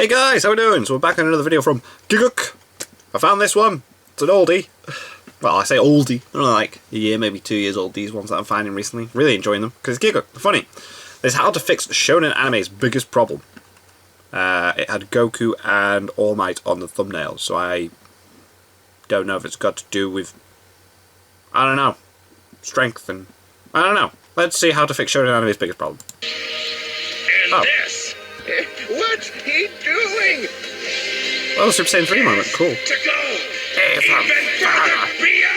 Hey guys, how we doing? So we're back on another video from Giguk. I found this one. It's an oldie. Well, I say oldie. They're like a year, maybe 2 years old, these ones that I'm finding recently. Really enjoying them, because it's Giguk. They're funny. It's how to fix Shonen Anime's biggest problem. It had Goku and All Might on the thumbnail, so I don't know if it's got to do with, I don't know, strength and, I don't know. Let's see how to fix Shonen Anime's biggest problem. And this. What's he doing? Oh, Super Saiyan 3 moment, cool. To go even further beyond.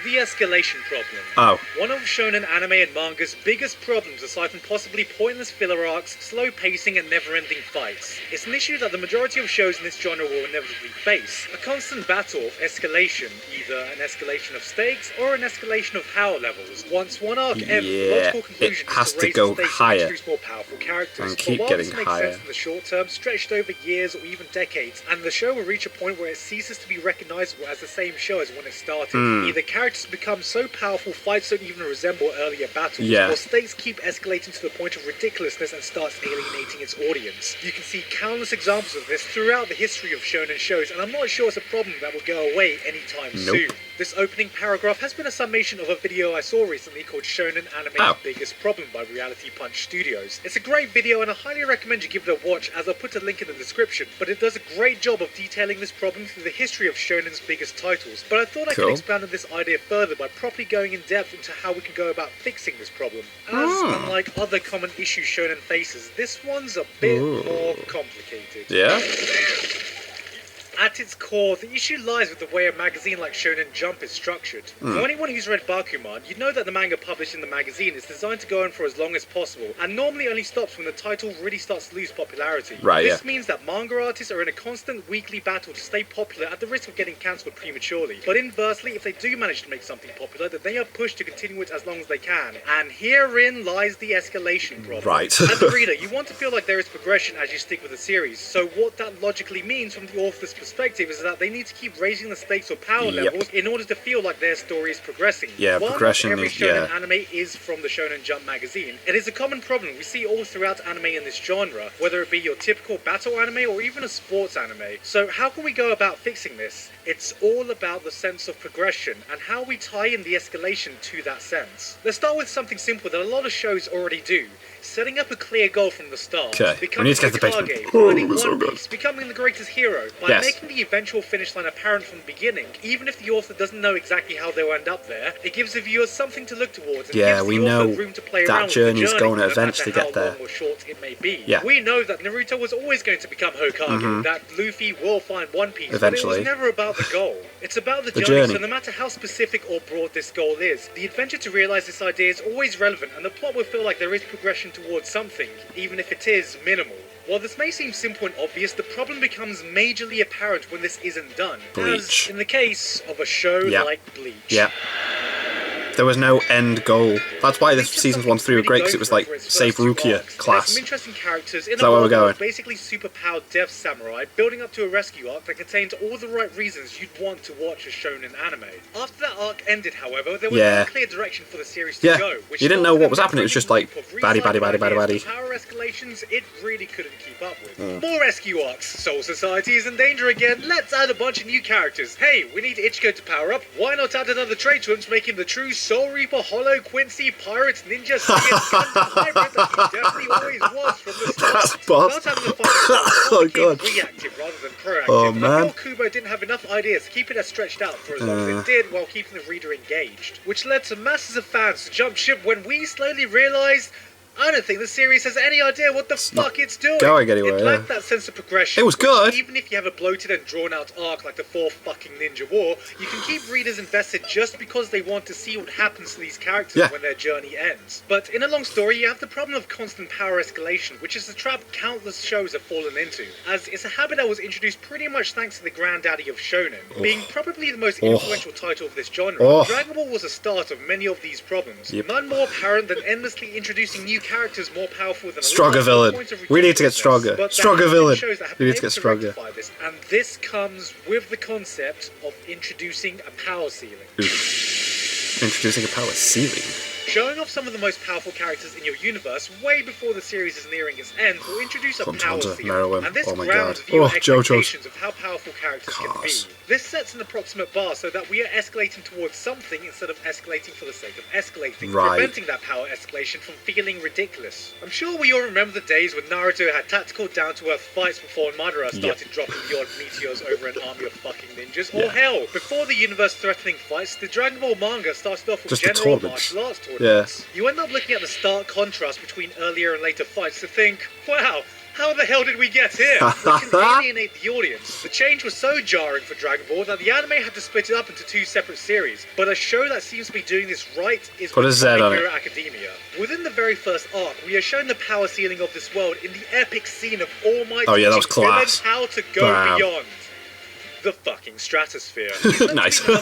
The escalation problem. Oh. One of Shonen Anime and manga's biggest problems, aside from possibly pointless filler arcs, slow pacing, and never-ending fights. It's an issue that the majority of shows in this genre will inevitably face. A constant battle of escalation, either an escalation of stakes or an escalation of power levels. Once one arc ends, the logical conclusion it has is to to raise go the stakes higher and introduce more powerful characters. and keep but while getting this makes higher. sense in the short term, stretched over years or even decades, and the show will reach a point where it ceases to be recognizable as the same show as when it started. Either characters become so powerful, fights don't even resemble earlier battles, or stakes keep escalating to the point of ridiculousness and starts alienating its audience. You can see countless examples of this throughout the history of shonen shows, and I'm not sure it's a problem that will go away anytime soon. This opening paragraph has been a summation of a video I saw recently called Shonen Anime's Biggest Problem by Reality Punch Studios. It's a great video and I highly recommend you give it a watch, as I'll put a link in the description, but it does a great job of detailing this problem through the history of Shonen's biggest titles. But I thought I could expand on this idea further by properly going in depth into how we can go about fixing this problem. As unlike other common issues Shonen faces, this one's a bit more complicated. Yeah? At its core, the issue lies with the way a magazine like Shonen Jump is structured. For anyone who's read Bakuman, you'd know that the manga published in the magazine is designed to go on for as long as possible, and normally only stops when the title really starts to lose popularity. This means that manga artists are in a constant weekly battle to stay popular at the risk of getting cancelled prematurely. But inversely, if they do manage to make something popular, then they are pushed to continue it as long as they can. And herein lies the escalation problem. As a reader, you want to feel like there is progression as you stick with the series, so what that logically means from the author's perspective is that they need to keep raising the stakes or power levels in order to feel like their story is progressing. Progression every is, Shonen anime is from the Shonen Jump magazine. It is a common problem we see all throughout anime in this genre, whether it be your typical battle anime or even a sports anime. So how can we go about fixing this? It's all about the sense of progression and how we tie in the escalation to that sense. Let's start with something simple that a lot of shows already do. Setting up a clear goal from the start. Becoming a Kage, learning One Piece, becoming the greatest hero. By making the eventual finish line apparent from the beginning, even if the author doesn't know exactly how they'll end up there, it gives the viewers something to look towards and gives the author room to play around with the journey, going to eventually get there. Long or short it may be. We know that Naruto was always going to become Hokage, that Luffy will find One Piece, eventually. But it was never about the goal. It's about the journey, so no matter how specific or broad this goal is, the adventure to realize this idea is always relevant, and the plot will feel like there is progression towards something, even if it is minimal. While this may seem simple and obvious, the problem becomes majorly apparent when this isn't done. As in the case of a show like Bleach. There was no end goal. That's why the seasons 1 to 3 were great, because it was like save Rukia class. Some interesting characters in a world of basically superpowered death samurai, building up to a rescue arc that contained all the right reasons you'd want to watch a shonen anime. After that arc ended, however, there was no clear direction for the series to go. Which you didn't know what was happening, it was just like baddie. Power escalations, it really couldn't keep up with. More rescue arcs. Soul Society is in danger again. Let's add a bunch of new characters. Hey, we need Ichigo to power up. Why not add another trait to him to make him the true Soul Reaper, Hollow, Quincy, Pirate, Ninja, Saiyan, hybrid that he definitely always was from the start. That's boss. Without having to fight reactive rather than proactive. And I feel Kubo didn't have enough ideas to keep it as stretched out for as long as it did while keeping the reader engaged. Which led to masses of fans to jump ship when we slowly realised I don't think the series has any idea what the fuck it's doing. It lacked that sense of progression. It was good. Even if you have a bloated and drawn out arc like the 4th fucking Ninja War, you can keep readers invested just because they want to see what happens to these characters when their journey ends. But in a long story, you have the problem of constant power escalation, which is a trap countless shows have fallen into, as it's a habit that was introduced pretty much thanks to the granddaddy of shonen. Being probably the most influential title of this genre, Dragon Ball was the start of many of these problems. None more apparent than endlessly introducing new characters more powerful than a stronger villain. We need to get stronger. Stronger villain. We need to get stronger. This, and this comes with the concept of introducing a power ceiling. Introducing a power ceiling. Showing off some of the most powerful characters in your universe way before the series is nearing its end will introduce a power ceiling, and this grounds viewer expectations of how powerful characters can be. This sets an approximate bar so that we are escalating towards something instead of escalating for the sake of escalating, preventing that power escalation from feeling ridiculous. I'm sure we all remember the days when Naruto had tactical down-to-earth fights before Madara started dropping the odd meteors over an army of fucking ninjas, or hell, before the universe-threatening fights, the Dragon Ball manga started off with just general martial arts tournaments. You end up looking at the stark contrast between earlier and later fights to think, wow, how the hell did we get here? Which can alienate the audience. The change was so jarring for Dragon Ball that the anime had to split it up into 2 separate series, but a show that seems to be doing this right is My Hero Academia. Within the very first arc, we are shown the power ceiling of this world in the epic scene of All Might teaching villains how to go beyond the fucking stratosphere. Nice. Seeing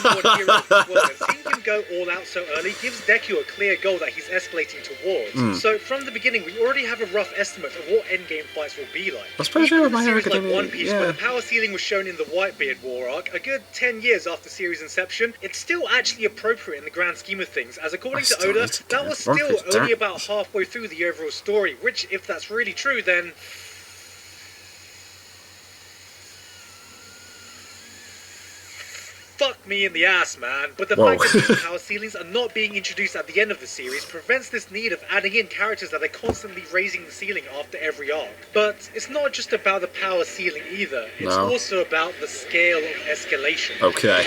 him go all out so early gives Deku a clear goal that he's escalating towards. So from the beginning, we already have a rough estimate of what endgame fights will be like. That's pretty sure with My Hero Academia. Like One Piece, where the power ceiling was shown in the Whitebeard War arc, a good 10 years after series inception, it's still actually appropriate in the grand scheme of things, as according to Oda, that was still only about halfway through the overall story, which, if that's really true, then fuck me in the ass, man. But the fact that these power ceilings are not being introduced at the end of the series prevents this need of adding in characters that are constantly raising the ceiling after every arc. But it's not just about the power ceiling either. It's also about the scale of escalation. Okay.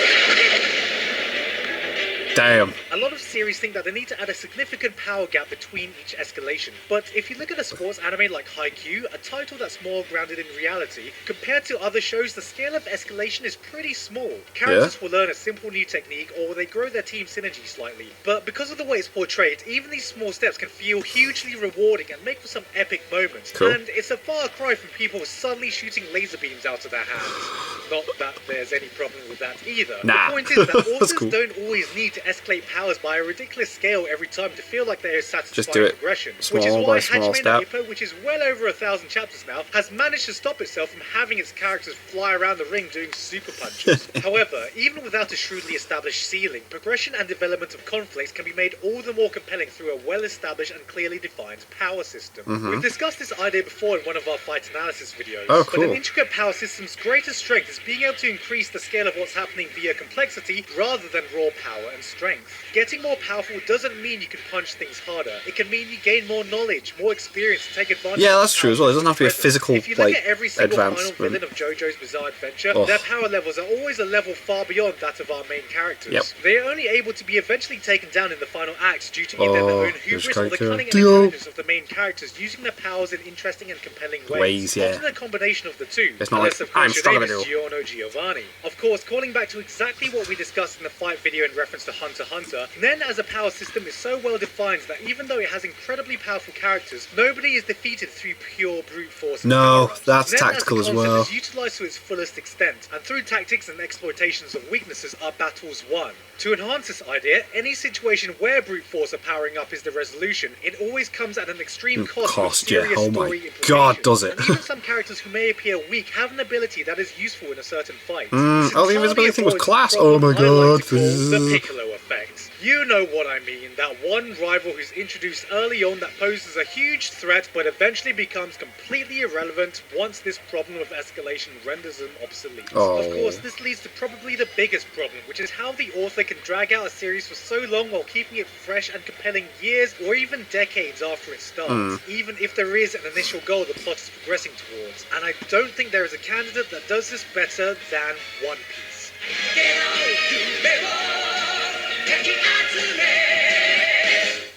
Damn. A lot of series think that they need to add a significant power gap between each escalation, but if you look at a sports anime like Haikyuu, a title that's more grounded in reality, compared to other shows, the scale of escalation is pretty small. Characters will learn a simple new technique, or they grow their team synergy slightly, but because of the way it's portrayed, even these small steps can feel hugely rewarding and make for some epic moments. And it's a far cry from people suddenly shooting laser beams out of their hands. Not that there's any problem with that either. The point is that authors don't always need to escalate powers by a ridiculous scale every time to feel like they are satisfying progression. Which is why Hajime no Ippo, which is well over 1,000 chapters now, has managed to stop itself from having its characters fly around the ring doing super punches. However, even without a shrewdly established ceiling, progression and development of conflicts can be made all the more compelling through a well-established and clearly defined power system. We've discussed this idea before in one of our fight analysis videos, but an intricate power system's greatest strength is being able to increase the scale of what's happening via complexity rather than raw power and strength. Getting more powerful doesn't mean you can punch things harder. It can mean you gain more knowledge, more experience to take advantage of. Yeah, that's true as well. It doesn't have to be a physical, if you look at every single final villain of JoJo's Bizarre Adventure, their power levels are always a level far beyond that of our main characters. They are only able to be eventually taken down in the final acts due to either their own hubris or the cunning and intelligence of the main characters using their powers in interesting and compelling ways. Often a combination of the two. It's not like, I'm stronger than you. Giorno Giovanni. Of course, calling back to exactly what we discussed in the fight video in reference to Hunter x Hunter, Nen as a power system is so well defined that even though it has incredibly powerful characters, nobody is defeated through pure brute force. No, that's tactical as well. Is utilized to its fullest extent, and through tactics and exploitations of weaknesses are battles won. To enhance this idea, any situation where brute force are powering up is the resolution. It always comes at an extreme cost. Oh my god, does it? And even some characters who may appear weak have an ability that is useful in a certain fight. Oh, the invisibility thing was class. Oh my god. The Piccolo effect. You know what I mean, that one rival who's introduced early on that poses a huge threat but eventually becomes completely irrelevant once this problem of escalation renders them obsolete. Of course, this leads to probably the biggest problem, which is how the author can drag out a series for so long while keeping it fresh and compelling years or even decades after it starts, even if there is an initial goal the plot is progressing towards. And I don't think there is a candidate that does this better than One Piece.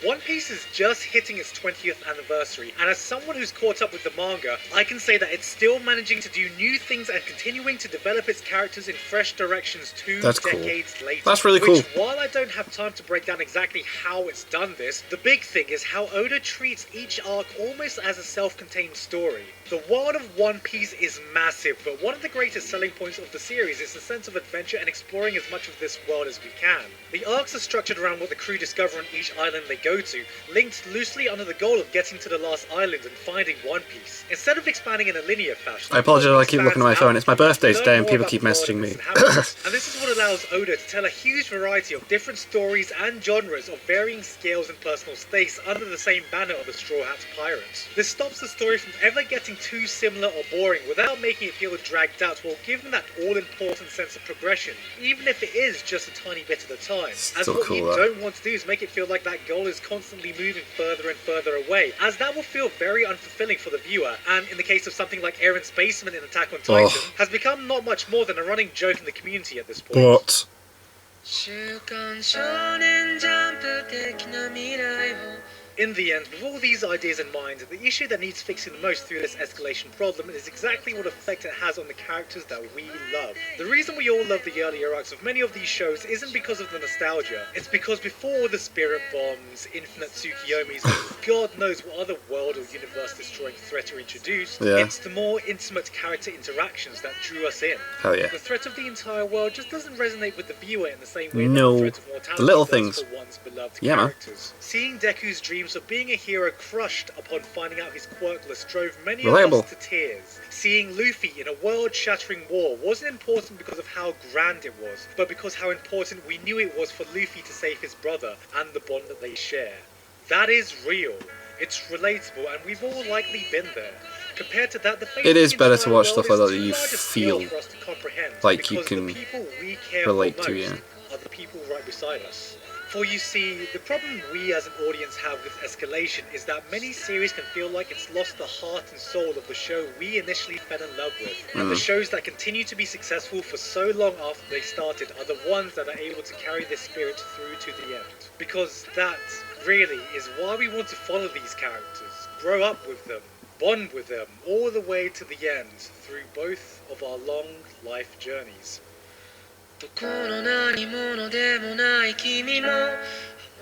One Piece is just hitting its 20th anniversary, and as someone who's caught up with the manga, I can say that it's still managing to do new things and continuing to develop its characters in fresh directions decades later. That's really cool. Which, while I don't have time to break down exactly how it's done this, the big thing is how Oda treats each arc almost as a self-contained story. The world of One Piece is massive, but one of the greatest selling points of the series is the sense of adventure and exploring as much of this world as we can. The arcs are structured around what the crew discover on each island they go go to, linked loosely under the goal of getting to the last island and finding One Piece. Instead of expanding in a linear fashion, I apologise, I keep looking at my phone. It's my birthday today and people keep messaging messaging me. And this is what allows Oda to tell a huge variety of different stories and genres of varying scales and personal stakes under the same banner of the Straw Hat Pirates. This stops the story from ever getting too similar or boring without making it feel dragged out, while giving that all-important sense of progression, even if it is just a tiny bit at a time. As what you don't want to do is make it feel like that goal is constantly moving further and further away, as that will feel very unfulfilling for the viewer, and in the case of something like Aaron's basement in Attack on Titan, has become not much more than a running joke in the community at this point. But in the end, with all these ideas in mind, the issue that needs fixing the most through this escalation problem is exactly what effect it has on the characters that we love. The reason we all love the earlier arcs of many of these shows isn't because of the nostalgia, it's because before the Spirit Bombs, Infinite Tsukiyomis, and God knows what other world or universe destroying threat are introduced, it's the more intimate character interactions that drew us in. Hell yeah. The threat of the entire world just doesn't resonate with the viewer in the same way that the threat of mortality the little does things. for one's beloved characters. Seeing Deku's dreams of being a hero crushed upon finding out his quirkless drove many of us to tears. Seeing Luffy in a world-shattering war wasn't important because of how grand it was, but because how important we knew it was for Luffy to save his brother and the bond that they share. That is real. It's relatable, and we've all likely been there. Compared to that, the it is better to watch stuff like that you feel like you can relate to, are the people right beside us. For you see, the problem we as an audience have with escalation is that many series can feel like it's lost the heart and soul of the show we initially fell in love with. And the shows that continue to be successful for so long after they started are the ones that are able to carry this spirit through to the end. Because that, really, is why we want to follow these characters, grow up with them, bond with them, all the way to the end, through both of our long life journeys.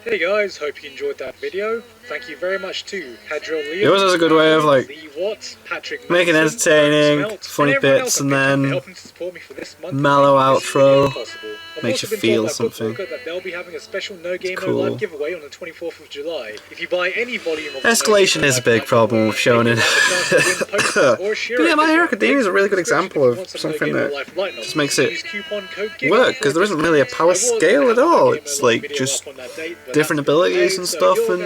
Hey guys, hope you enjoyed that video. Thank you very much to Hadril Leo. It was a good way of like Patrick making entertaining, funny bits, and then mellow outro. Makes you feel something. That they'll be having a special No Game No Life giveaway on the 24th of July. If you buy any volume of escalation is a big problem with Shonen. But yeah, My Hero Academia is a really good example of something that just makes it work, because there isn't really a power scale at all. It's like just different abilities and stuff, and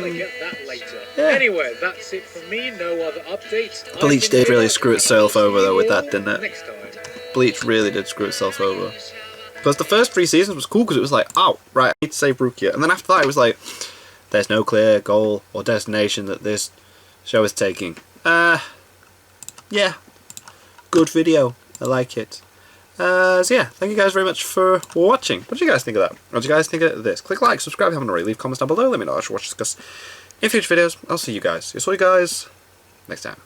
anyway, that's it from me. No other updates. Bleach did really screw itself over though with that, didn't it? Bleach really did screw itself over. Because the first 3 seasons was cool because it was like, oh, right, I need to save Rukia. And then after that it was like, there's no clear goal or destination that this show is taking. Yeah. Good video. I like it. So yeah, thank you guys very much for watching. What did you guys think of that? What did you guys think of this? Click like, subscribe if you haven't already, leave comments down below, let me know what you should watch, discuss in future videos. I'll see you guys. Next time.